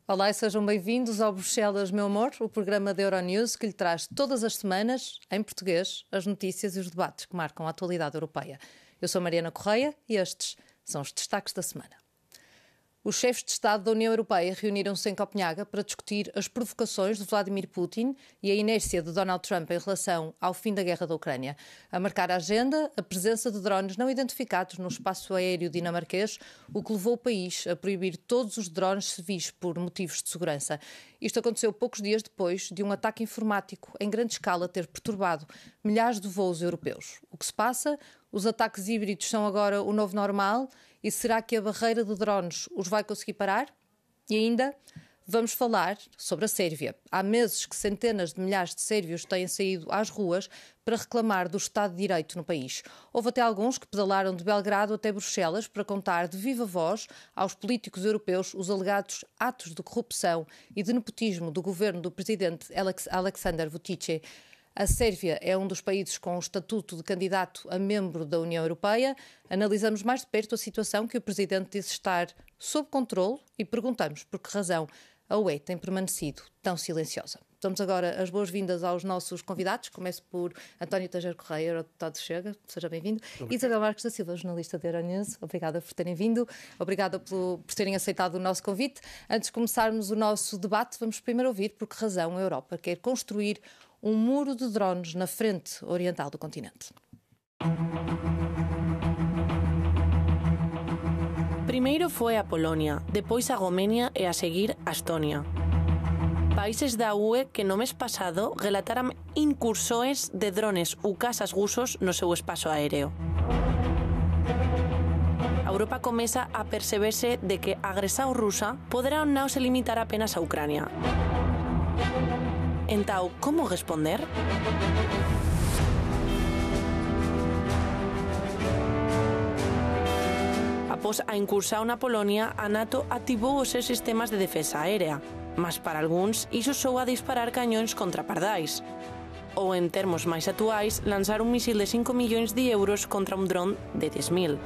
Olá e sejam bem-vindos ao Bruxelas, meu amor, o programa da Euronews que lhe traz todas as semanas, em português, as notícias e os debates que marcam a atualidade europeia. Eu sou Mariana Correia e estes são os destaques da semana. Os chefes de Estado da União Europeia reuniram-se em Copenhaga para discutir as provocações de Vladimir Putin e a inércia de Donald Trump em relação ao fim da guerra da Ucrânia. A marcar a agenda, a presença de drones não identificados no espaço aéreo dinamarquês, o que levou o país a proibir todos os drones civis por motivos de segurança. Isto aconteceu poucos dias depois de um ataque informático em grande escala ter perturbado milhares de voos europeus. O que se passa? Os ataques híbridos são agora o novo normal? E será que a barreira de drones os vai conseguir parar? E ainda vamos falar sobre a Sérvia. Há meses que centenas de milhares de sérvios têm saído às ruas para reclamar do Estado de Direito no país. Houve até alguns que pedalaram de Belgrado até Bruxelas para contar de viva voz aos políticos europeus os alegados atos de corrupção e de nepotismo do governo do presidente Aleksandar Vučić. A Sérvia é um dos países com o estatuto de candidato a membro da União Europeia. Analisamos mais de perto a situação que o presidente diz estar sob controle e perguntamos por que razão a UE tem permanecido tão silenciosa. Damos agora as boas-vindas aos nossos convidados. Começo por António Teixeira Correia, eurodeputado de Chega. Seja bem-vindo. Isabel Marques da Silva, jornalista da Euronews. Obrigada por terem vindo. Obrigada por terem aceitado o nosso convite. Antes de começarmos o nosso debate, vamos primeiro ouvir por que razão a Europa quer construir um muro de drones na frente oriental do continente. Primeiro foi a Polónia, depois a Romênia e a seguir a Estônia. Países da UE que no mes pasado relataram incursões de drones ou caças russos no seu espaço aéreo. A Europa começa a perceber-se de que a agressão russa poderá não se limitar apenas à Ucrânia. Então, como responder? Após a incursão na Polónia, a NATO ativou os seus sistemas de defesa aérea, mas para alguns isso soa a disparar canhões contra pardais. Ou, em termos mais atuais, lançar um míssil de 5 milhões de euros contra um drone de 10.000.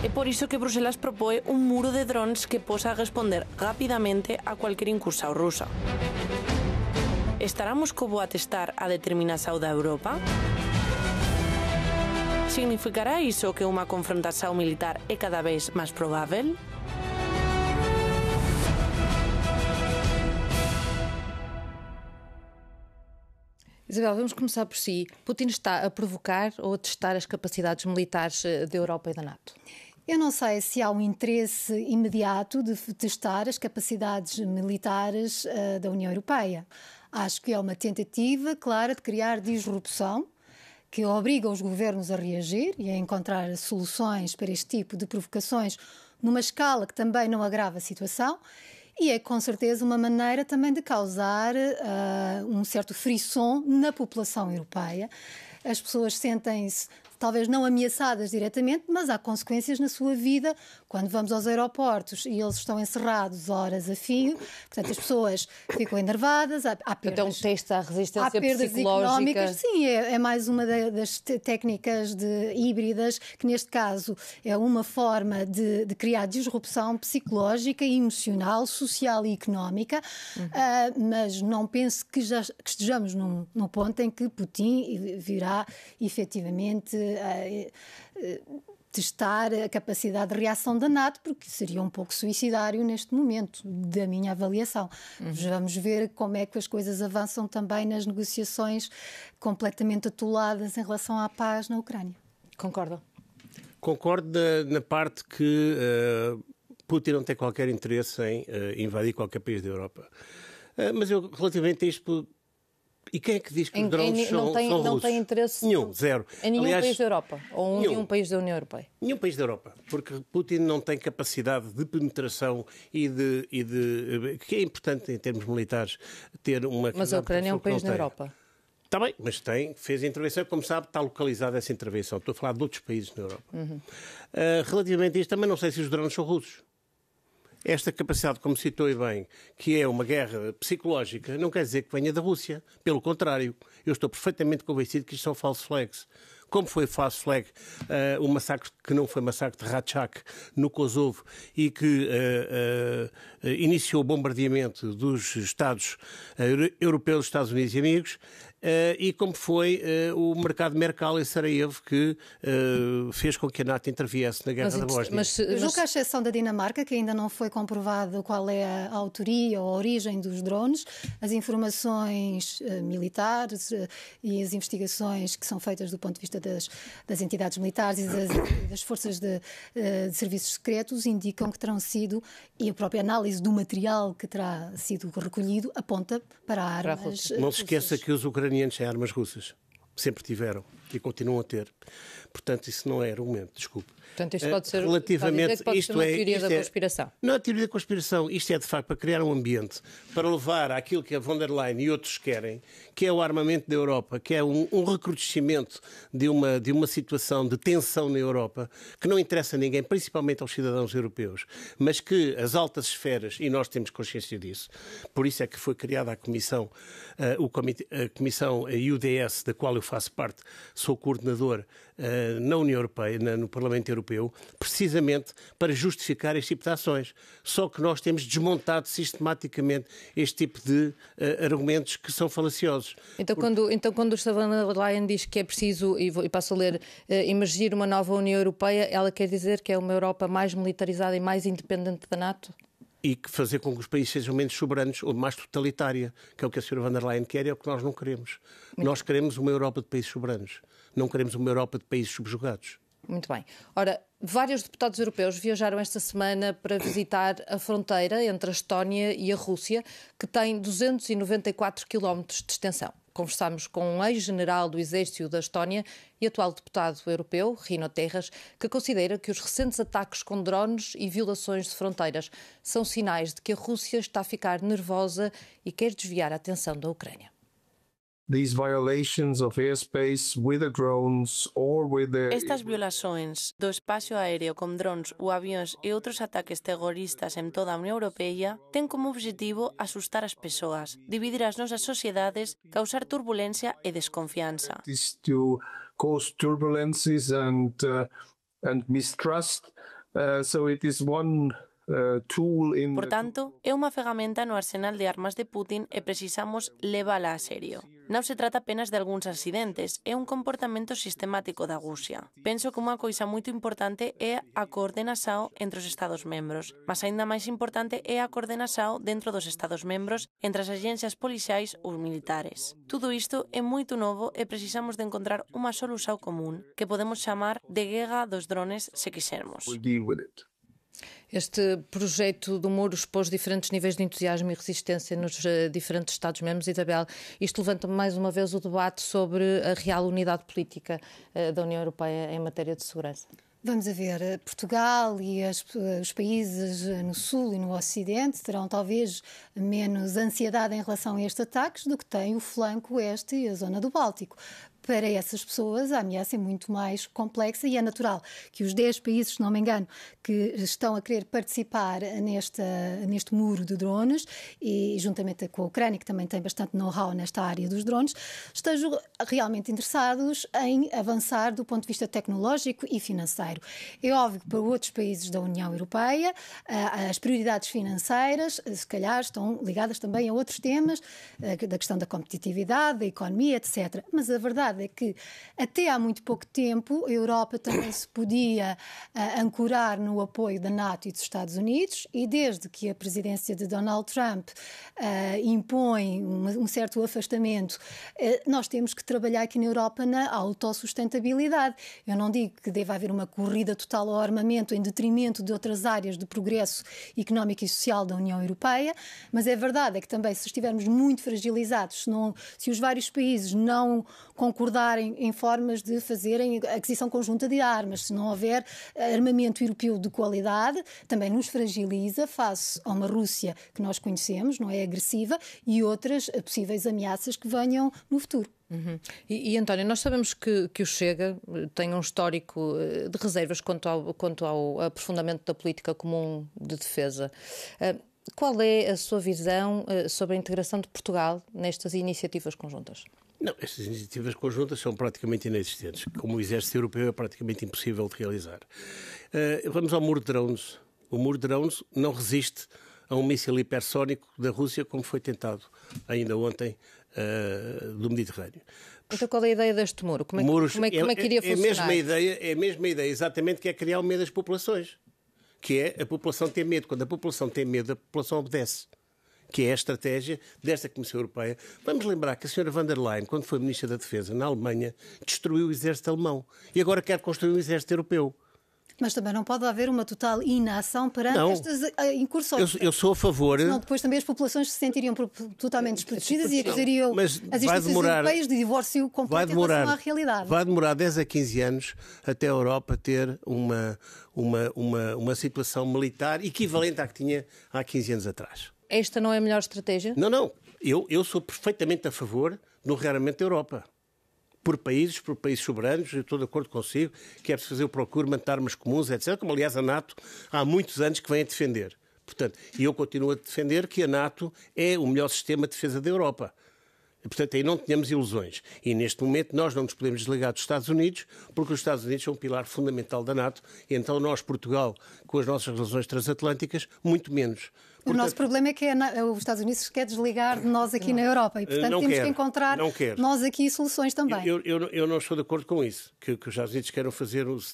É por isso que Bruxelas propõe um muro de drones que possa responder rapidamente a qualquer incursão russa. Estará Moscou a testar a determinação da Europa? Significará isso que uma confrontação militar é cada vez mais provável? Isabel, vamos começar por si. Putin está a provocar ou a testar as capacidades militares da Europa e da NATO? Eu não sei se há um interesse imediato de testar as capacidades militares da União Europeia. Acho que é uma tentativa clara de criar disrupção que obriga os governos a reagir e a encontrar soluções para este tipo de provocações numa escala que também não agrava a situação. E é com certeza uma maneira também de causar um certo frisson na população europeia. As pessoas sentem-se talvez não ameaçadas diretamente, mas há consequências na sua vida quando vamos aos aeroportos e eles estão encerrados horas a fio. Portanto, as pessoas ficam enervadas, há perdas. Então, um teste à resistência há perdas psicológica. Económicas. Sim, é mais uma das técnicas híbridas, que neste caso é uma forma de criar disrupção psicológica, emocional, social e económica, mas não penso que estejamos num ponto em que Putin virá efetivamente testar a capacidade de reação da NATO, porque seria um pouco suicidário neste momento, da minha avaliação. Vamos ver como é que as coisas avançam também nas negociações completamente atoladas em relação à paz na Ucrânia. Concorda? Concordo na parte que Putin não tem qualquer interesse em invadir qualquer país da Europa. Mas eu, relativamente a isto... E quem é que diz que os drones são russos? Não tem interesse nenhum, zero. Em nenhum país da Europa? Ou nenhum. Nenhum país da União Europeia? Nenhum país da Europa. Porque Putin não tem capacidade de penetração e que é importante em termos militares ter uma... Mas a Ucrânia é um país da Europa. Está bem, mas fez a intervenção, como sabe, está localizada essa intervenção. Estou a falar de outros países na Europa. Relativamente a isto, também não sei se os drones são russos. Esta capacidade, como citou bem, que é uma guerra psicológica, não quer dizer que venha da Rússia. Pelo contrário, eu estou perfeitamente convencido que isto são false flags. Como foi false flag o massacre, que não foi massacre de Rachak, no Kosovo, e que iniciou o bombardeamento dos Estados europeus, Estados Unidos e amigos, e como foi o mercado Mercal em Sarajevo, que fez com que a NATO interviesse na guerra da Bósnia. Eu julgo que, à exceção da Dinamarca, que ainda não foi comprovado qual é a autoria ou a origem dos drones, as informações militares e as investigações que são feitas do ponto de vista das entidades militares e das forças de serviços secretos indicam que terão sido, e a própria análise do material que terá sido recolhido aponta para armas. Não se esqueça que os ucranianos têm armas russas. Sempre tiveram e continuam a ter. Portanto, isso não é argumento, desculpe. Portanto, isto pode ser, relativamente, pode ser uma teoria da conspiração. Não é teoria da conspiração. Isto é, de facto, para criar um ambiente, para levar àquilo que a von der Leyen e outros querem, que é o armamento da Europa, que é um recrudescimento de uma situação de tensão na Europa, que não interessa a ninguém, principalmente aos cidadãos europeus, mas que as altas esferas, e nós temos consciência disso, por isso é que foi criada a Comissão, a Comissão UDS, da qual eu faço parte, sou coordenador na União Europeia, no Parlamento Europeu, precisamente para justificar este tipo de ações. Só que nós temos desmontado sistematicamente este tipo de argumentos que são falaciosos. Então, quando o von der Leyen diz que é preciso, e passo a ler, emergir uma nova União Europeia, ela quer dizer que é uma Europa mais militarizada e mais independente da NATO? E que fazer com que os países sejam menos soberanos ou mais totalitária, que é o que a Sra. von der Leyen quer e é o que nós não queremos. Nós queremos uma Europa de países soberanos. Não queremos uma Europa de países subjugados. Muito bem. Ora, vários deputados europeus viajaram esta semana para visitar a fronteira entre a Estónia e a Rússia, que tem 294 quilómetros de extensão. Conversámos com um ex-general do Exército da Estónia e atual deputado europeu, Rino Terras, que considera que os recentes ataques com drones e violações de fronteiras são sinais de que a Rússia está a ficar nervosa e quer desviar a atenção da Ucrânia. Estas violações do espaço aéreo com drones ou aviões e outros ataques terroristas em toda a União Europeia têm como objetivo assustar as pessoas, dividir as nossas sociedades, causar turbulência e desconfiança. To cause turbulences and mistrust. So it is one Por tanto, é uma ferramenta no arsenal de armas de Putin e precisamos levá-la a sério. Não se trata apenas de alguns acidentes, é um comportamento sistemático da Rússia. Penso que uma coisa muito importante é a coordenação entre os Estados-membros, mas ainda mais importante é a coordenação dentro dos Estados-membros entre as agências policiais ou militares. Tudo isto é muito novo e precisamos de encontrar uma solução comum, que podemos chamar de guerra dos drones se quisermos. Este projeto do muro expôs diferentes níveis de entusiasmo e resistência nos diferentes Estados-membros. Isabel, isto levanta mais uma vez o debate sobre a real unidade política da União Europeia em matéria de segurança. Vamos a ver, Portugal e os países no Sul e no Ocidente terão talvez menos ansiedade em relação a estes ataques do que tem o flanco oeste e a zona do Báltico. Para essas pessoas a ameaça é muito mais complexa e é natural que os 10 países, se não me engano, que estão a querer participar neste muro de drones e juntamente com a Ucrânia, que também tem bastante know-how nesta área dos drones, estejam realmente interessados em avançar do ponto de vista tecnológico e financeiro. É óbvio que para outros países da União Europeia as prioridades financeiras se calhar estão ligadas também a outros temas, da questão da competitividade, da economia, etc. Mas a verdade é que até há muito pouco tempo a Europa também se podia ancorar no apoio da NATO e dos Estados Unidos e desde que a presidência de Donald Trump impõe um certo afastamento, nós temos que trabalhar aqui na Europa na autossustentabilidade. Eu não digo que deva haver uma corrida total ao armamento em detrimento de outras áreas de progresso económico e social da União Europeia, mas é verdade é que também se estivermos muito fragilizados, se os vários países não concordarem concordarem em formas de fazerem aquisição conjunta de armas. Se não houver armamento europeu de qualidade, também nos fragiliza face a uma Rússia que nós conhecemos, não é agressiva, e outras possíveis ameaças que venham no futuro. E António, nós sabemos que o Chega tem um histórico de reservas quanto ao aprofundamento da política comum de defesa. Qual é a sua visão sobre a integração de Portugal nestas iniciativas conjuntas? Não, estas iniciativas conjuntas são praticamente inexistentes. Como o exército europeu é praticamente impossível de realizar. Vamos ao muro de drones. O muro de drones não resiste a um míssil hipersónico da Rússia, como foi tentado ainda ontem do Mediterrâneo. Então qual é a ideia deste muro? Como é que iria funcionar? É a mesma ideia, exatamente, que é criar o medo das populações. Que é a população ter medo. Quando a população tem medo, a população obedece. Que é a estratégia desta Comissão Europeia. Vamos lembrar que a senhora von der Leyen, quando foi Ministra da Defesa na Alemanha, destruiu o exército alemão. E agora quer construir um exército europeu. Mas também não pode haver uma total inação perante estas incursões. Eu sou a favor. Senão depois também as populações se sentiriam totalmente desprotegidas e acusariam as instituições europeias de divórcio completo em relação à realidade. Vai demorar 10 a 15 anos até a Europa ter uma situação militar equivalente à que tinha há 15 anos atrás. Esta não é a melhor estratégia? Não. Eu sou perfeitamente a favor do rearmamento da Europa. Por países soberanos, eu estou de acordo consigo, que é preciso fazer o procurement de armas comuns, etc., como aliás a NATO há muitos anos que vem a defender. Portanto, e eu continuo a defender que a NATO é o melhor sistema de defesa da Europa. E, portanto, aí não tenhamos ilusões. E neste momento nós não nos podemos desligar dos Estados Unidos, porque os Estados Unidos são um pilar fundamental da NATO, e então nós, Portugal, com as nossas relações transatlânticas, muito menos. O nosso problema é que os Estados Unidos se quer desligar de nós aqui na Europa e, portanto, temos que encontrar nós aqui soluções também. Eu não estou de acordo com isso, que os Estados Unidos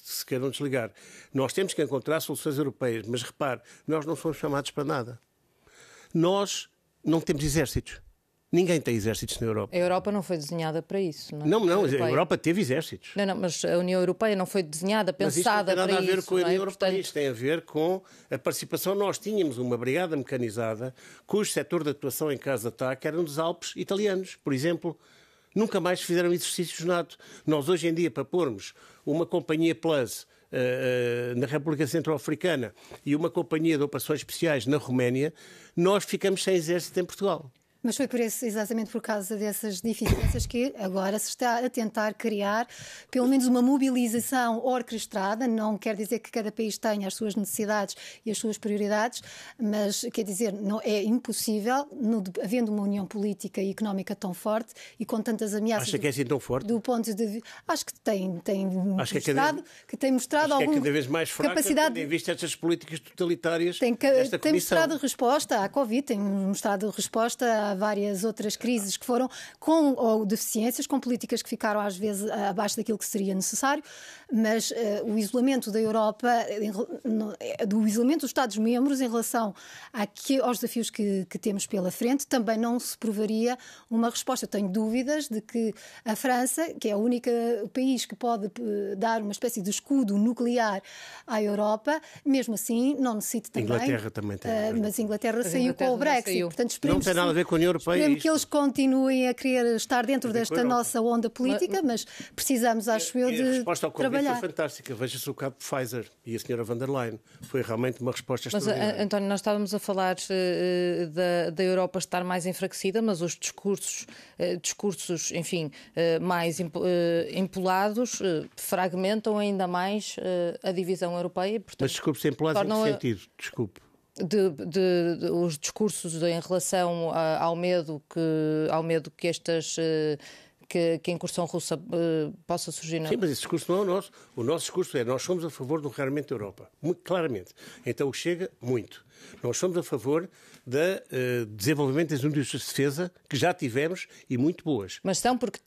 se queiram desligar. Nós temos que encontrar soluções europeias, mas repare, nós não somos chamados para nada. Nós não temos exércitos. Ninguém tem exércitos na Europa. A Europa não foi desenhada para isso. Não, a Europa teve exércitos. Não, mas a União Europeia não foi desenhada, pensada para isso. Mas isto não tem nada a ver com a União Europeia, Portanto... isto tem a ver com a participação. Nós tínhamos uma brigada mecanizada cujo setor de atuação em caso de ataque era um dos Alpes italianos, por exemplo. Nunca mais fizeram exercícios NATO. Nós hoje em dia, para pormos uma companhia Plus na República Centro-Africana e uma companhia de operações especiais na Roménia, nós ficamos sem exército em Portugal. Mas foi exatamente por causa dessas dificuldades que agora se está a tentar criar pelo menos uma mobilização orquestrada. Não quer dizer que cada país tenha as suas necessidades e as suas prioridades, mas quer dizer, não é impossível, havendo uma união política e económica tão forte e com tantas ameaças. Acha que é assim tão forte? Do ponto de acho que tem mostrado alguma cada vez mais fraca, capacidade. Tem visto estas políticas totalitárias tem mostrado resposta à Covid, tem mostrado resposta a várias outras crises que foram ou deficiências, com políticas que ficaram às vezes abaixo daquilo que seria necessário, mas o isolamento da Europa, do isolamento dos Estados-membros em relação aos desafios que temos pela frente, também não se provaria uma resposta. Eu tenho dúvidas de que a França, que é o único país que pode dar uma espécie de escudo nuclear à Europa, mesmo assim não necessita também. Inglaterra também tem. Mas a Inglaterra saiu com o Brexit. Portanto, não tem nada a ver com a União Europeia. Esperemos que eles continuem a querer estar dentro desta nossa onda política, mas precisamos, acho eu, de trabalhar. A resposta ao Covid foi fantástica. Veja-se o caso de Pfizer e a senhora von der Leyen. Foi realmente uma resposta extraordinária. Mas, António, nós estávamos a falar da Europa estar mais enfraquecida, mas os discursos enfim, mais empolados fragmentam ainda mais a divisão europeia. Portanto, mas discursos empolados em que sentido? Desculpe. Os discursos em relação ao medo que que a incursão russa possa surgir. Sim, mas esse discurso não é o nosso. O nosso discurso é: nós somos a favor do rearmamento da Europa. Muito claramente. Então chega muito. Nós somos a favor do desenvolvimento das indústrias de defesa que já tivemos e muito boas. Mas são porque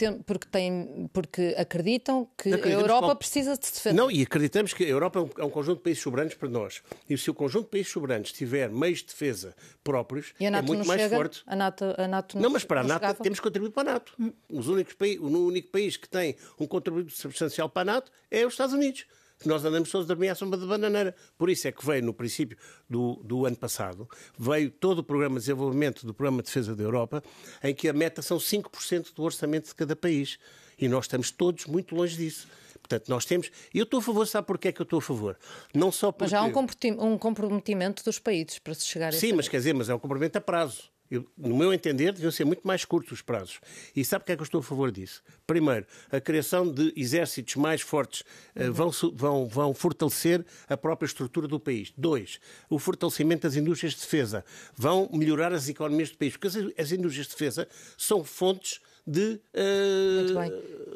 acreditam que a Europa precisa de se defender. Não, e acreditamos que a Europa é um conjunto de países soberanos para nós. E se o conjunto de países soberanos tiver meios de defesa próprios, é muito mais forte. A NATO não, mas para a NATO temos que contribuir para a NATO. O único país que tem um contributo substancial para a NATO é os Estados Unidos. Nós andamos todos a dormir à sombra de bananeira. Por isso é que veio, no princípio do ano passado, veio todo o programa de desenvolvimento do Programa de Defesa da Europa, em que a meta são 5% do orçamento de cada país. E nós estamos todos muito longe disso. Portanto, nós temos... E eu estou a favor, sabe porquê é que eu estou a favor? Não só porque... Mas há um comprometimento dos países para se chegar a Sim, mas quer dizer, mas é um comprometimento a prazo. No meu entender, deviam ser muito mais curtos os prazos. E sabe porque é que eu estou a favor disso? Primeiro, a criação de exércitos mais fortes vão fortalecer a própria estrutura do país. 2, o fortalecimento das indústrias de defesa vão melhorar as economias do país, porque as indústrias de defesa são fontes de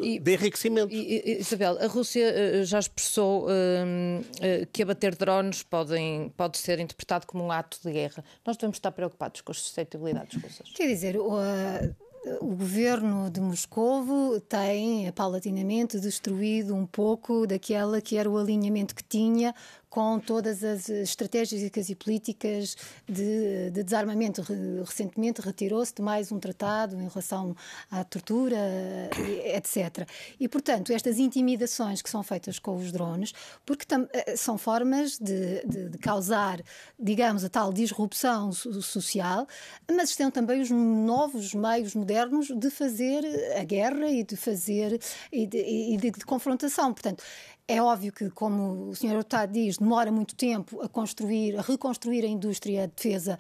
enriquecimento. Isabel, a Rússia já expressou que abater drones pode ser interpretado como um ato de guerra. Nós devemos estar preocupados com as suscetibilidades russas. Quer dizer, o governo de Moscovo tem paulatinamente destruído um pouco daquela que era o alinhamento que tinha com todas as estratégias e políticas de desarmamento. Recentemente retirou-se de mais um tratado em relação à tortura, etc. E, portanto, estas intimidações que são feitas com os drones, porque são formas de causar, digamos, a tal disrupção social, mas têm também os novos meios modernos de fazer a guerra e de confrontação. Portanto, é óbvio que, como o Sr. Hurtado diz, demora muito tempo a reconstruir a indústria de defesa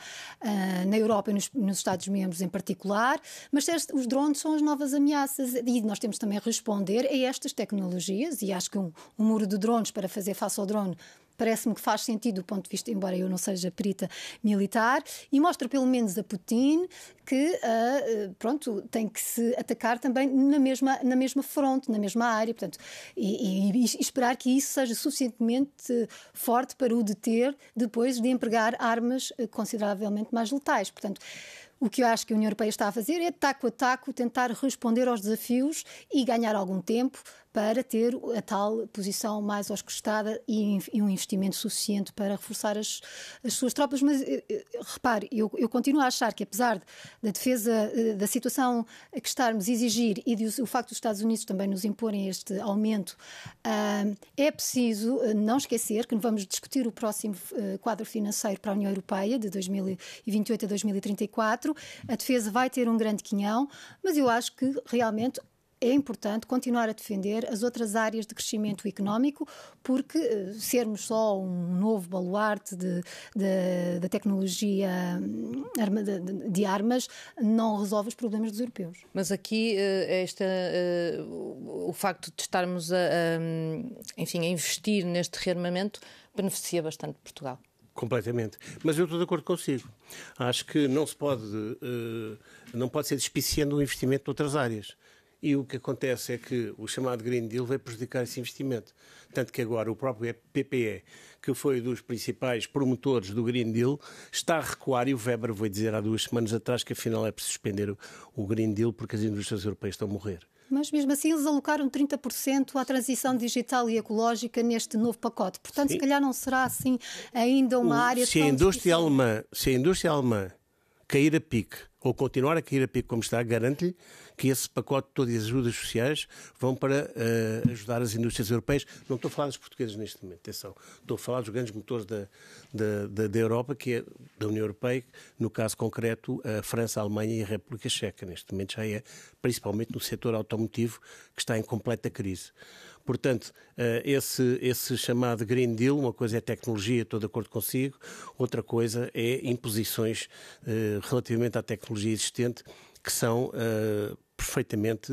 na Europa e nos Estados-membros em particular, mas os drones são as novas ameaças e nós temos também a responder a estas tecnologias, e acho que um muro de drones para fazer face ao drone parece-me que faz sentido do ponto de vista, embora eu não seja perita militar, e mostra pelo menos a Putin que tem que se atacar também na mesma fronte, na mesma área, portanto, e esperar que isso seja suficientemente forte para o deter depois de empregar armas consideravelmente mais letais. Portanto, o que eu acho que a União Europeia está a fazer é, taco a taco, tentar responder aos desafios e ganhar algum tempo para ter a tal posição mais orquestrada e um investimento suficiente para reforçar as suas tropas. Mas, repare, eu continuo a achar que, apesar da defesa, da situação a que estarmos a exigir e o facto dos Estados Unidos também nos imporem este aumento, é preciso não esquecer que vamos discutir o próximo quadro financeiro para a União Europeia, de 2028 a 2034. A defesa vai ter um grande quinhão, mas eu acho que realmente é importante continuar a defender as outras áreas de crescimento económico, porque sermos só um novo baluarte da tecnologia de armas não resolve os problemas dos europeus. Mas aqui o facto de estarmos a investir neste rearmamento beneficia bastante Portugal. Completamente. Mas eu estou de acordo consigo. Acho que não pode ser despiciando o investimento de outras áreas. E o que acontece é que o chamado Green Deal vai prejudicar esse investimento. Tanto que agora o próprio PPE, que foi dos principais promotores do Green Deal, está a recuar, e o Weber foi dizer há 2 semanas atrás que afinal é preciso suspender o Green Deal porque as indústrias europeias estão a morrer. Mas mesmo assim eles alocaram 30% à transição digital e ecológica neste novo pacote. Portanto, sim, se calhar não será assim ainda uma área se a indústria alemã cair a pique ou continuar a cair a pique como está, garanto-lhe que esse pacote todo e as ajudas sociais vão para ajudar as indústrias europeias. Não estou a falar dos portugueses neste momento, atenção. Estou a falar dos grandes motores da Europa, que é da União Europeia, no caso concreto a França, a Alemanha e a República Checa. Neste momento já é, principalmente no setor automotivo, que está em completa crise. Portanto, esse chamado Green Deal, uma coisa é tecnologia, estou de acordo consigo, outra coisa é imposições relativamente à tecnologia existente que são perfeitamente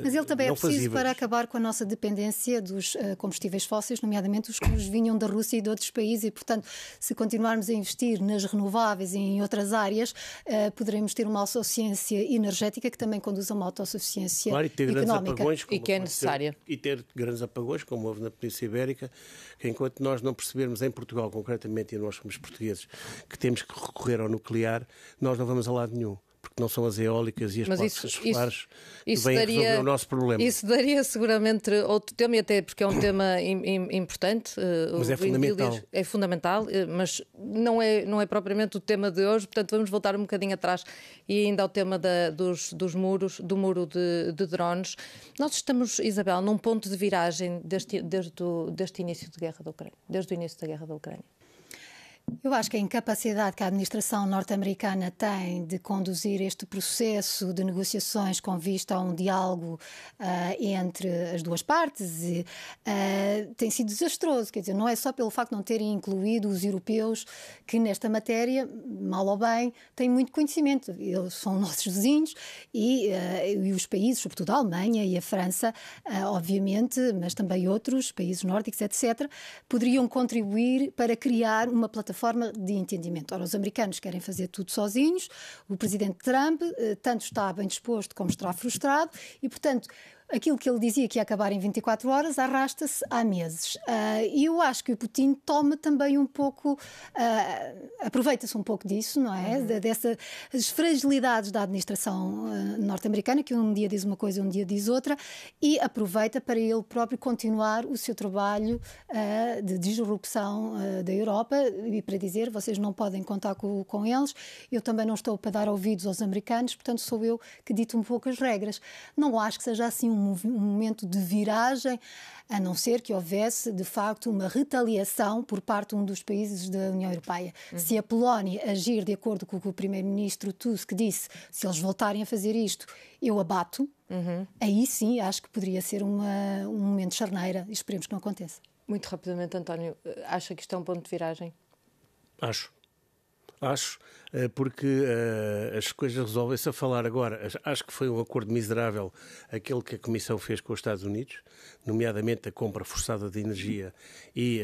Mas ele também não é preciso fazíveis. Para acabar com a nossa dependência dos combustíveis fósseis, nomeadamente os que nos vinham da Rússia e de outros países, e, portanto, se continuarmos a investir nas renováveis e em outras áreas, poderemos ter uma autossuficiência energética que também conduz a uma autossuficiência claro, e ter económica. Grandes apagões, e que é necessária. E ter grandes apagões, como houve na Península Ibérica, que enquanto nós não percebermos em Portugal, concretamente, e nós somos portugueses, que temos que recorrer ao nuclear, nós não vamos a lado nenhum. Porque não são as eólicas e as placas solares que vêm resolver o nosso problema. Isso daria seguramente outro tema, e até porque é um tema importante. Mas é fundamental. É fundamental, mas não é propriamente o tema de hoje, portanto vamos voltar um bocadinho atrás e ainda ao tema dos muros, do muro de drones. Nós estamos, Isabel, num ponto de viragem desde o início da guerra da Ucrânia. Eu acho que a incapacidade que a administração norte-americana tem de conduzir este processo de negociações com vista a um diálogo entre as duas partes tem sido desastroso. Quer dizer, não é só pelo facto de não terem incluído os europeus que nesta matéria, mal ou bem, têm muito conhecimento. Eles são nossos vizinhos e os países, sobretudo a Alemanha e a França, obviamente, mas também outros países nórdicos, etc., poderiam contribuir para criar uma plataforma de entendimento. Ora, os americanos querem fazer tudo sozinhos, o presidente Trump tanto está bem disposto como está frustrado e, portanto, aquilo que ele dizia que ia acabar em 24 horas arrasta-se há meses. E eu acho que o Putin toma também um pouco, aproveita-se um pouco disso, não é? Dessas fragilidades da administração norte-americana, que um dia diz uma coisa, um dia diz outra, e aproveita para ele próprio continuar o seu trabalho de disrupção da Europa e para dizer, vocês não podem contar com eles, eu também não estou para dar ouvidos aos americanos, portanto sou eu que dito um pouco as regras. Não acho que seja assim um momento de viragem, a não ser que houvesse, de facto, uma retaliação por parte de um dos países da União Europeia. Se a Polónia agir de acordo com o que o primeiro-ministro Tusk disse, se eles voltarem a fazer isto, eu abato, aí sim acho que poderia ser um momento de charneira e esperemos que não aconteça. Muito rapidamente, António, acha que isto é um ponto de viragem? Acho, porque as coisas resolvem-se a falar agora. Acho que foi um acordo miserável aquele que a Comissão fez com os Estados Unidos, nomeadamente a compra forçada de energia e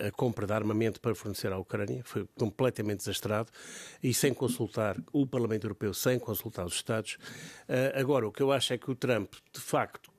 a compra de armamento para fornecer à Ucrânia. Foi completamente desastrado e sem consultar o Parlamento Europeu, sem consultar os Estados. Agora, o que eu acho é que o Trump, de facto,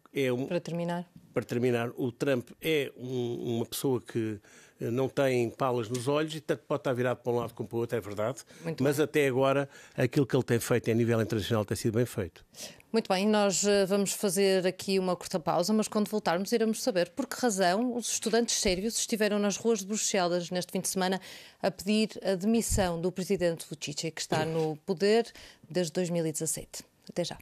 Para terminar, o Trump é uma pessoa que não tem palas nos olhos e tanto pode estar virado para um lado como para o outro, é verdade. Mas até agora aquilo que ele tem feito a nível internacional tem sido bem feito. Muito bem, nós vamos fazer aqui uma curta pausa, mas quando voltarmos iremos saber por que razão os estudantes sérvios estiveram nas ruas de Bruxelas neste fim de semana a pedir a demissão do presidente Vučić, que está no poder desde 2017. Até já.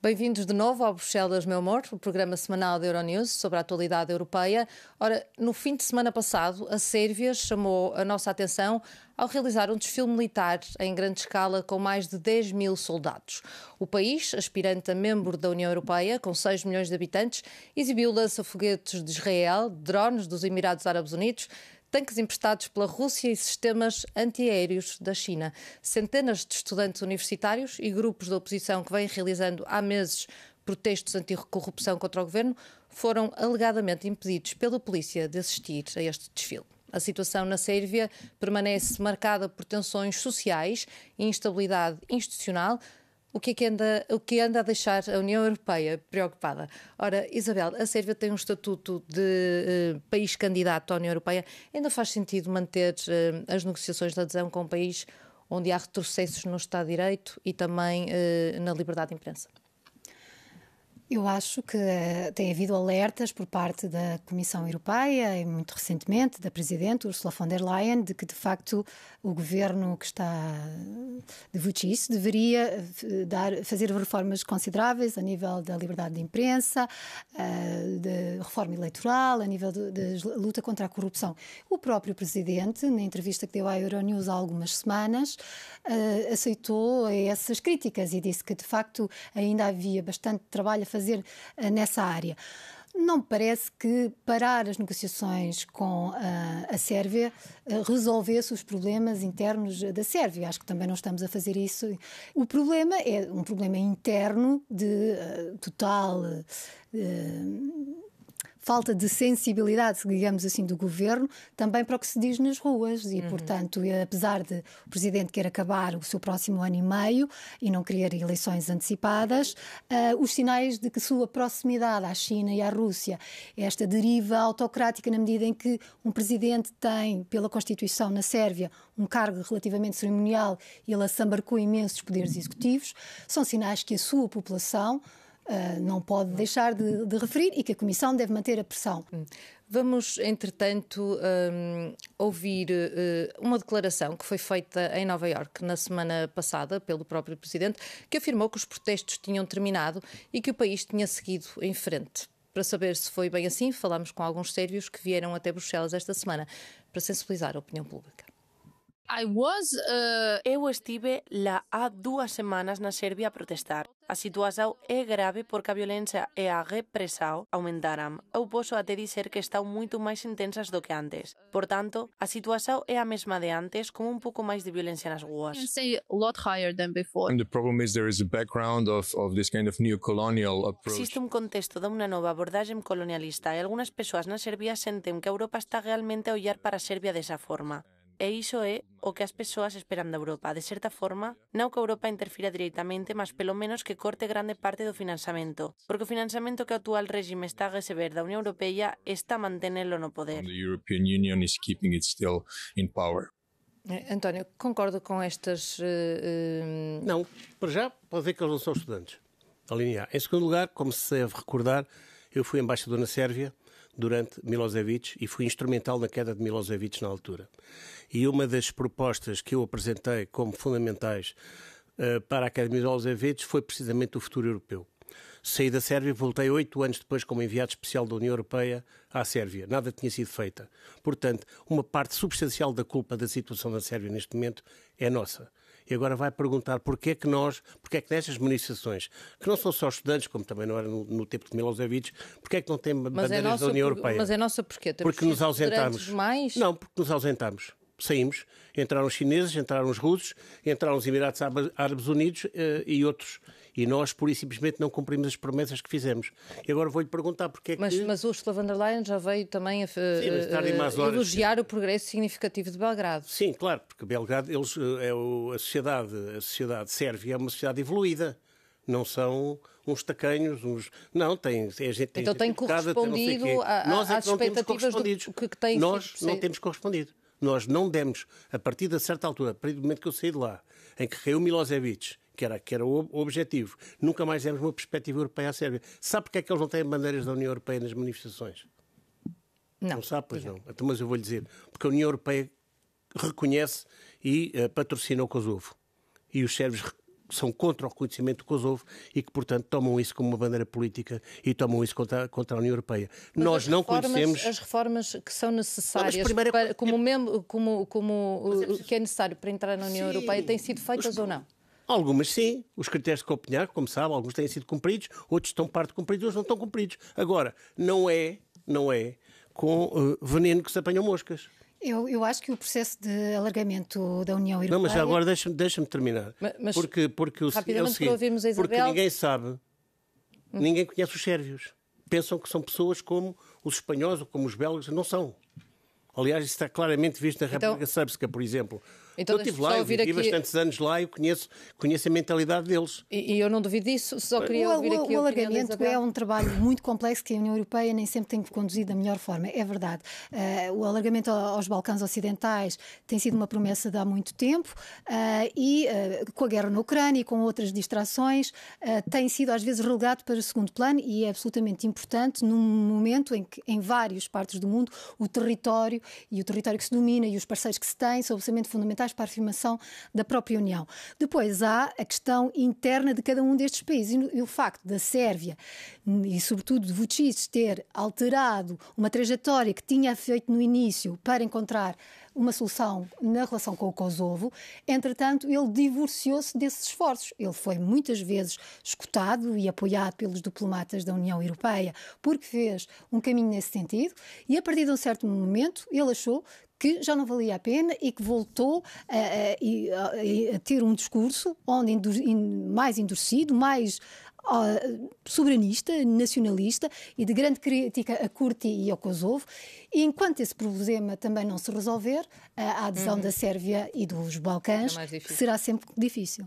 Bem-vindos de novo ao Bruxelas, meu amor, o programa semanal da Euronews sobre a atualidade europeia. Ora, no fim de semana passado, a Sérvia chamou a nossa atenção ao realizar um desfile militar em grande escala com mais de 10 mil soldados. O país, aspirante a membro da União Europeia, com 6 milhões de habitantes, exibiu lança-foguetes de Israel, drones dos Emirados Árabes Unidos, tanques emprestados pela Rússia e sistemas antiaéreos da China. Centenas de estudantes universitários e grupos da oposição que vêm realizando há meses protestos anti-corrupção contra o governo foram alegadamente impedidos pela polícia de assistir a este desfile. A situação na Sérvia permanece marcada por tensões sociais e instabilidade institucional, o que anda a deixar a União Europeia preocupada. Ora, Isabel, a Sérvia tem um estatuto de país candidato à União Europeia. Ainda faz sentido manter as negociações de adesão com um país onde há retrocessos no Estado de Direito e também na liberdade de imprensa? Eu acho que tem havido alertas por parte da Comissão Europeia e muito recentemente da Presidente Ursula von der Leyen de que de facto o governo que está de Vučić deveria fazer reformas consideráveis a nível da liberdade de imprensa, de reforma eleitoral, a nível de luta contra a corrupção. O próprio Presidente, na entrevista que deu à Euronews há algumas semanas, aceitou essas críticas e disse que de facto ainda havia bastante trabalho a fazer nessa área. Não me parece que parar as negociações com a Sérvia resolvesse os problemas internos da Sérvia. Acho que também não estamos a fazer isso. O problema é um problema interno de total falta de sensibilidade, digamos assim, do governo, também para o que se diz nas ruas e, portanto, apesar de o Presidente querer acabar o seu próximo ano e meio e não querer eleições antecipadas, os sinais de que sua proximidade à China e à Rússia, esta deriva autocrática na medida em que um Presidente tem, pela Constituição na Sérvia, um cargo relativamente cerimonial e ele assambarcou imensos poderes executivos, são sinais que a sua população não pode deixar de referir e que a Comissão deve manter a pressão. Vamos, entretanto, ouvir uma declaração que foi feita em Nova Iorque na semana passada pelo próprio Presidente, que afirmou que os protestos tinham terminado e que o país tinha seguido em frente. Para saber se foi bem assim, falámos com alguns sérvios que vieram até Bruxelas esta semana para sensibilizar a opinião pública. Eu estive lá há 2 semanas na Sérvia a protestar. A situação é grave porque a violência e a repressão aumentaram. Eu posso até dizer que estão muito mais intensas do que antes. Portanto, a situação é a mesma de antes, com pouco mais de violência nas ruas. And the problem is there is a background of this kind of neo-colonial approach. Existe contexto de uma nova abordagem colonialista e algumas pessoas na Sérvia sentem que a Europa está realmente a olhar para a Sérvia dessa forma. E iso é o que as persoas esperan da Europa. De certa forma, non que a Europa interfira directamente, mas pelo menos que corte grande parte do financiamento. Porque o financiamento que o actual régimen está a receber da Unión Europea está a mantenelo no poder. The European Union is keeping it still in power. António, concorda com estas... Não, para já pode ver que eles não são estudantes. A linha A. Em segundo lugar, como se deve recordar, eu fui embaixador na Sérvia durante Milosevic e fui instrumental na queda de Milosevic na altura. E uma das propostas que eu apresentei como fundamentais para a queda de Milosevic foi precisamente o futuro europeu. Saí da Sérvia e voltei 8 anos depois como enviado especial da União Europeia à Sérvia. Nada tinha sido feita. Portanto, uma parte substancial da culpa da situação da Sérvia neste momento é nossa. E agora vai perguntar porquê é que nestas manifestações, que não são só estudantes, como também não era no tempo de Milosevic, porquê é que não tem bandeiras da União Europeia? Mas é nossa porquê? Porque nos ausentamos. Mais? Não, porque nos ausentamos. Saímos, entraram os chineses, entraram os russos, entraram os Emirados Árabes Unidos e outros. E nós, pura e simplesmente, não cumprimos as promessas que fizemos. E agora vou-lhe perguntar porque é que... Mas Ursula von der Leyen já veio também elogiar o progresso significativo de Belgrado. Sim, claro, porque Belgrado, a sociedade sérvia é uma sociedade evoluída. Não são uns tacanhos, Não, tem gente... Então tem correspondido às expectativas que tem... Nós não temos correspondido. Nós não demos, a partir de certa altura, a partir do momento que eu saí de lá, em que caiu Milosevic, que era o objetivo, nunca mais demos uma perspectiva europeia à Sérvia. Sabe porque é que eles não têm bandeiras da União Europeia nas manifestações? Não sabe, pois não. Então, mas eu vou-lhe dizer. Porque a União Europeia reconhece e patrocina o Kosovo. E os sérvios são contra o reconhecimento do Kosovo e que, portanto, tomam isso como uma bandeira política e tomam isso contra a União Europeia. Mas nós não conhecemos... As reformas que são necessárias, que é necessário para entrar na União Europeia, têm sido feitas ou não? Algumas sim, os critérios de Copenhague, como sabe, alguns têm sido cumpridos, outros estão parte cumpridos, outros não estão cumpridos. Agora, não é com veneno que se apanham moscas. Eu acho que o processo de alargamento da União Europeia... Não, mas agora deixa-me terminar. Mas porque é o seguinte, porque ninguém sabe, ninguém conhece os sérvios. Pensam que são pessoas como os espanhóis ou como os belgas, não são. Aliás, isso está claramente visto na República Srpska, por exemplo. Então, eu estive lá, eu vivi bastantes anos lá e conheço a mentalidade deles. E eu não duvido disso, só queria ouvir aqui o alargamento é um trabalho muito complexo que a União Europeia nem sempre tem conduzido da melhor forma, é verdade. O alargamento aos Balcãs Ocidentais tem sido uma promessa de há muito tempo e com a guerra na Ucrânia e com outras distrações tem sido às vezes relegado para o segundo plano e é absolutamente importante num momento em que em várias partes do mundo o território que se domina e os parceiros que se têm são absolutamente fundamentais para a afirmação da própria União. Depois há a questão interna de cada um destes países e o facto da Sérvia e sobretudo de Vučić ter alterado uma trajetória que tinha feito no início para encontrar uma solução na relação com o Kosovo, entretanto ele divorciou-se desses esforços. Ele foi muitas vezes escutado e apoiado pelos diplomatas da União Europeia porque fez um caminho nesse sentido e a partir de um certo momento ele achou que já não valia a pena e que voltou a ter um discurso mais endurecido, mais soberanista, nacionalista e de grande crítica a Kurti e ao Kosovo. E enquanto esse problema também não se resolver, a adesão da Sérvia e dos Balcãs será sempre difícil.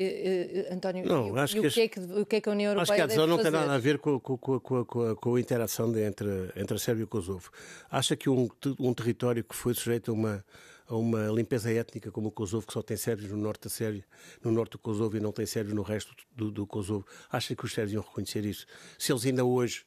António, não, o que é que a União Europeia acho que a adesão não tem fazer? nada a ver com a interação entre a Sérvia e o Kosovo. Acha que um território que foi sujeito a uma limpeza étnica como o Kosovo, que só tem sérvios no norte do Kosovo e não tem sérvios no resto do Kosovo. Acha que os sérvios iam reconhecer isso? Se eles ainda hoje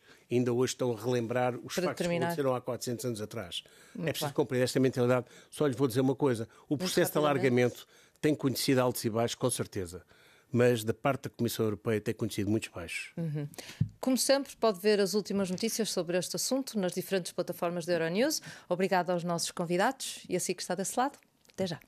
estão a relembrar os factos que aconteceram há 400 anos atrás. É preciso compreender esta mentalidade. Só lhe vou dizer uma coisa. O processo de alargamento tem conhecido altos e baixos, com certeza. Mas da parte da Comissão Europeia tem conhecido muitos baixos. Como sempre, pode ver as últimas notícias sobre este assunto nas diferentes plataformas da Euronews. Obrigada aos nossos convidados e assim que está desse lado. Até já.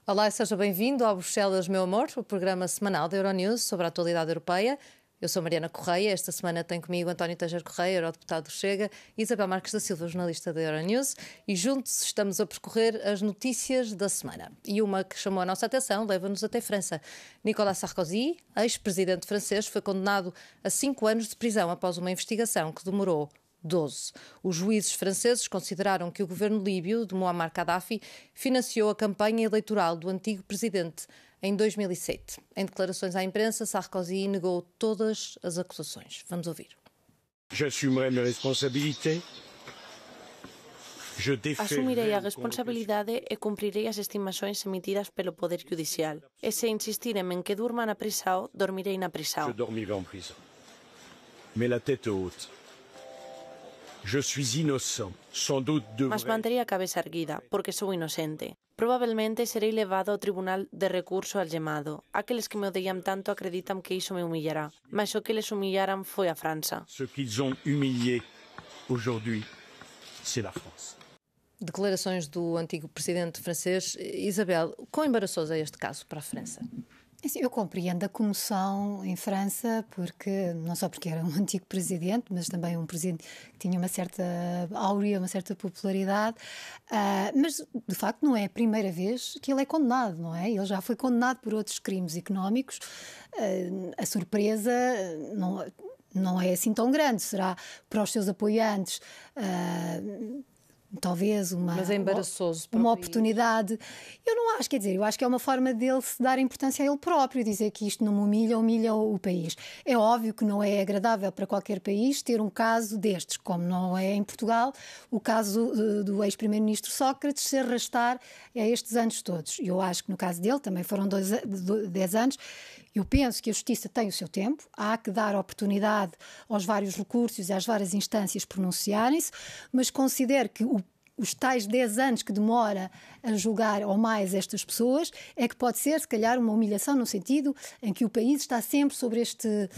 Olá e seja bem-vindo ao Bruxelas, meu amor, o programa semanal da Euronews sobre a atualidade europeia. Eu sou Mariana Correia, esta semana tem comigo António Teixeira Correia, eurodeputado do Chega, e Isabel Marques da Silva, jornalista da Euronews, e juntos estamos a percorrer as notícias da semana. E uma que chamou a nossa atenção leva-nos até França. Nicolas Sarkozy, ex-presidente francês, foi condenado a 5 anos de prisão após uma investigação que demorou 12. Os juízes franceses consideraram que o governo líbio de Muammar Gaddafi financiou a campanha eleitoral do antigo presidente em 2007. Em declarações à imprensa, Sarkozy negou todas as acusações. Vamos ouvir. Assumirei a responsabilidade e cumprirei as estimações emitidas pelo Poder Judicial. E se insistirem em que durma na prisão, dormirei na prisão. Je dormirai en prison. Mais la tête haute. Je suis innocent. Sans doute devrais... Mas manterei a cabeça erguida, porque sou inocente. Provavelmente serei levado ao Tribunal de Recurso Algemado. Aqueles que me odeiam tanto acreditam que isso me humilhará. Mas o que eles humilharam foi a França. Ce qu'ils ont humilié aujourd'hui, c'est la France. Declarações do antigo presidente francês. Isabel, quão embaraçoso é este caso para a França? Eu compreendo a comoção em França, porque não só porque era um antigo presidente, mas também um presidente que tinha uma certa áurea, uma certa popularidade, mas de facto não é a primeira vez que ele é condenado, não é? Ele já foi condenado por outros crimes económicos. A surpresa não é assim tão grande, será para os seus apoiantes... talvez mas é embaraçoso uma oportunidade. Eu não acho, quer dizer, eu acho que é uma forma dele se dar importância a ele próprio, dizer que isto não me humilha o país. É óbvio que não é agradável para qualquer país ter um caso destes, como não é em Portugal o caso do ex-primeiro-ministro Sócrates se arrastar a estes anos todos. Eu acho que no caso dele também foram 10 anos. Eu penso que a justiça tem o seu tempo, há que dar oportunidade aos vários recursos e às várias instâncias pronunciarem-se, mas considero que os tais 10 anos que demora a julgar ou mais estas pessoas é que pode ser, se calhar, uma humilhação no sentido em que o país está sempre sobre estes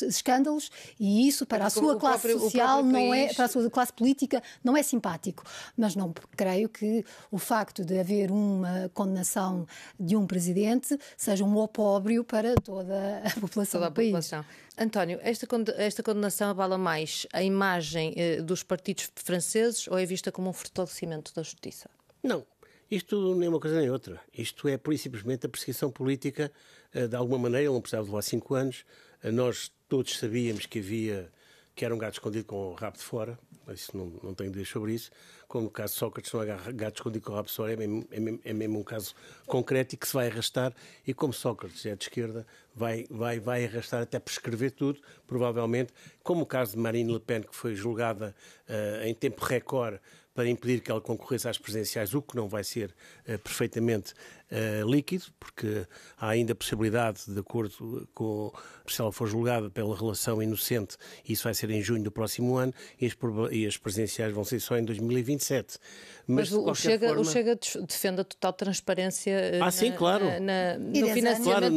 escândalos e isso para a sua classe social não é, para a sua classe política não é simpático. Mas não creio que o facto de haver uma condenação de um presidente seja um opróbrio para toda a população do país. António, esta condenação abala mais a imagem dos partidos franceses ou é vista como um fortalecimento da justiça? Não, isto nem uma coisa nem outra. Isto é pura e simplesmente a perseguição política. De alguma maneira, ele não precisava de levar 5 anos. Nós todos sabíamos que era um gato escondido com o rabo de fora. Isso não tenho dúvidas sobre isso. Como no caso de Sócrates, não é gato escondido com o rabo de fora, é mesmo um caso concreto e que se vai arrastar. E como Sócrates é de esquerda, vai arrastar até prescrever tudo, provavelmente, como o caso de Marine Le Pen, que foi julgada em tempo recorde para impedir que ela concorresse às presidenciais, o que não vai ser perfeitamente líquido, porque há ainda a possibilidade, de acordo com se ela for julgada pela relação inocente, isso vai ser em junho do próximo ano e as presidenciais vão ser só em 2027. Mas o Chega defende a total transparência claro. no financiamento claro,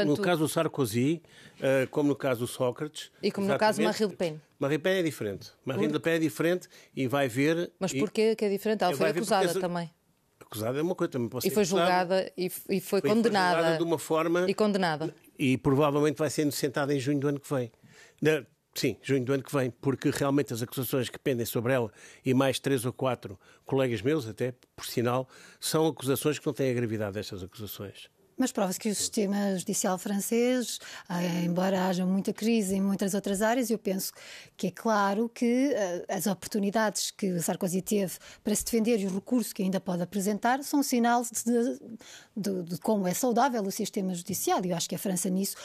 no caso do Sarkozy, como no caso do Sócrates. E como no caso de Marine Le Pen. Marine Le Pen é diferente. Marine Le Pen é diferente e vai ver... Mas porquê que é diferente? Ela foi acusada também. Acusada é uma coisa, também pode ser. E foi julgada e foi condenada. Foi julgada de uma forma... E condenada. E provavelmente vai ser inocentada em junho do ano que vem. Sim, junho do ano que vem, porque realmente as acusações que pendem sobre ela e mais 3 ou 4 colegas meus, até por sinal, são acusações que não têm a gravidade destas acusações. Mas prova-se que o sistema judicial francês, embora haja muita crise em muitas outras áreas, eu penso que é claro que as oportunidades que Sarkozy teve para se defender e o recurso que ainda pode apresentar são um sinal de como é saudável o sistema judicial. E eu acho que a França nisso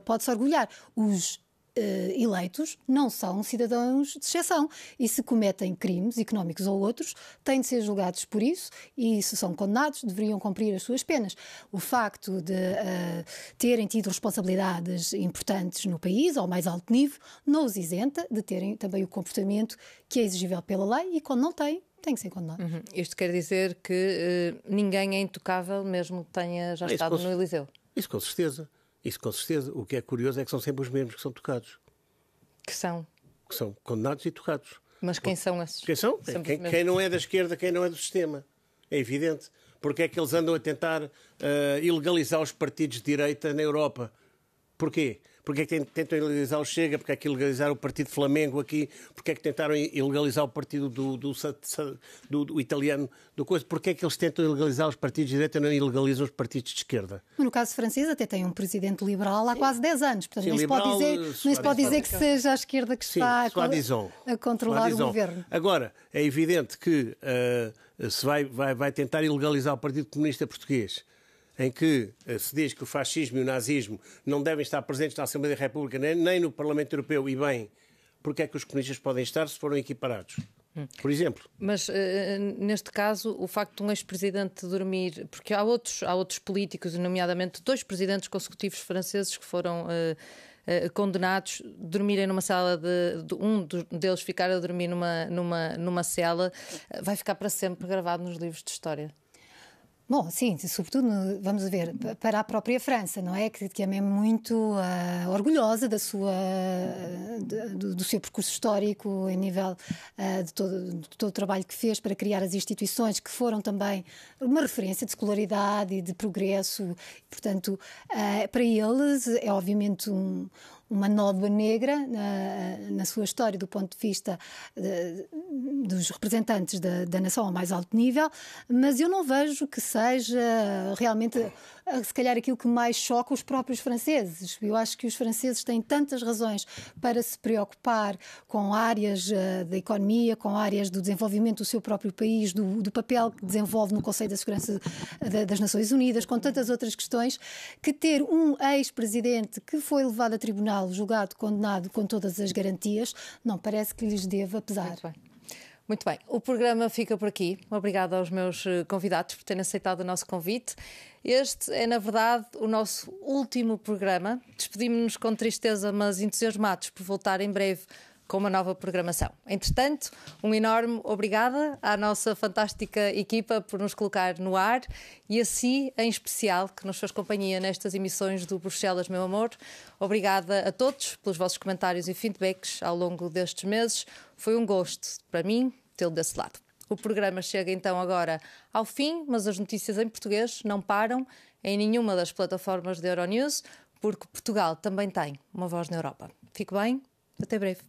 pode-se orgulhar. Os eleitos não são cidadãos de exceção e se cometem crimes económicos ou outros têm de ser julgados por isso e se são condenados deveriam cumprir as suas penas. O facto de terem tido responsabilidades importantes no país ao mais alto nível não os isenta de terem também o comportamento que é exigível pela lei e quando não têm tem que ser condenado. Isto quer dizer que ninguém é intocável mesmo que tenha já estado no Eliseu? Isso com certeza. Isso com certeza. O que é curioso é que são sempre os mesmos que são tocados. Que são? Que são condenados e tocados. Mas quem são esses? Quem são? Quem não é da esquerda, quem não é do sistema. É evidente. Porque é que eles andam a tentar ilegalizar os partidos de direita na Europa? Porquê? Porque é que tentam ilegalizar o Chega? Porque é que ilegalizaram o Partido Flamengo aqui? Porque é que tentaram ilegalizar o partido do italiano? Porque é que eles tentam ilegalizar os partidos de direita e não ilegalizam os partidos de esquerda? No caso francês até tem um presidente liberal há quase 10 anos. Portanto, nem se pode dizer que seja a esquerda que está a controlar o governo. Agora, é evidente que se vai tentar ilegalizar o Partido Comunista Português, em que se diz que o fascismo e o nazismo não devem estar presentes na Assembleia da República nem no Parlamento Europeu, e bem, porque é que os comunistas podem estar se foram equiparados? Por exemplo. Mas, neste caso, o facto de um ex-presidente dormir... Porque há outros políticos, nomeadamente 2 presidentes consecutivos franceses que foram condenados, dormirem numa cela um deles ficar a dormir numa cela, vai ficar para sempre gravado nos livros de história. Bom, sim, sobretudo, vamos ver, para a própria França, não é? Que é mesmo muito orgulhosa do seu percurso histórico em nível de todo o trabalho que fez para criar as instituições que foram também uma referência de escolaridade e de progresso. Portanto, para eles é obviamente uma nódoa negra na sua história do ponto de vista dos representantes da nação ao mais alto nível, mas eu não vejo que seja realmente, se calhar, aquilo que mais choca os próprios franceses. Eu acho que os franceses têm tantas razões para se preocupar com áreas da economia, com áreas do desenvolvimento do seu próprio país, do papel que desenvolve no Conselho da Segurança das Nações Unidas, com tantas outras questões, que ter um ex-presidente que foi levado a tribunal, julgado, condenado com todas as garantias, não parece que lhes deva pesar. Muito bem. O programa fica por aqui. Obrigada aos meus convidados por terem aceitado o nosso convite. Este é, na verdade, o nosso último programa. Despedimos-nos com tristeza, mas entusiasmados por voltar em breve com uma nova programação. Entretanto, um enorme obrigada à nossa fantástica equipa por nos colocar no ar e a si, em especial, que nos fez companhia nestas emissões do Bruxelas, meu amor. Obrigada a todos pelos vossos comentários e feedbacks ao longo destes meses. Foi um gosto, para mim, tê-lo desse lado. O programa chega então agora ao fim, mas as notícias em português não param em nenhuma das plataformas de Euronews, porque Portugal também tem uma voz na Europa. Fique bem, até breve.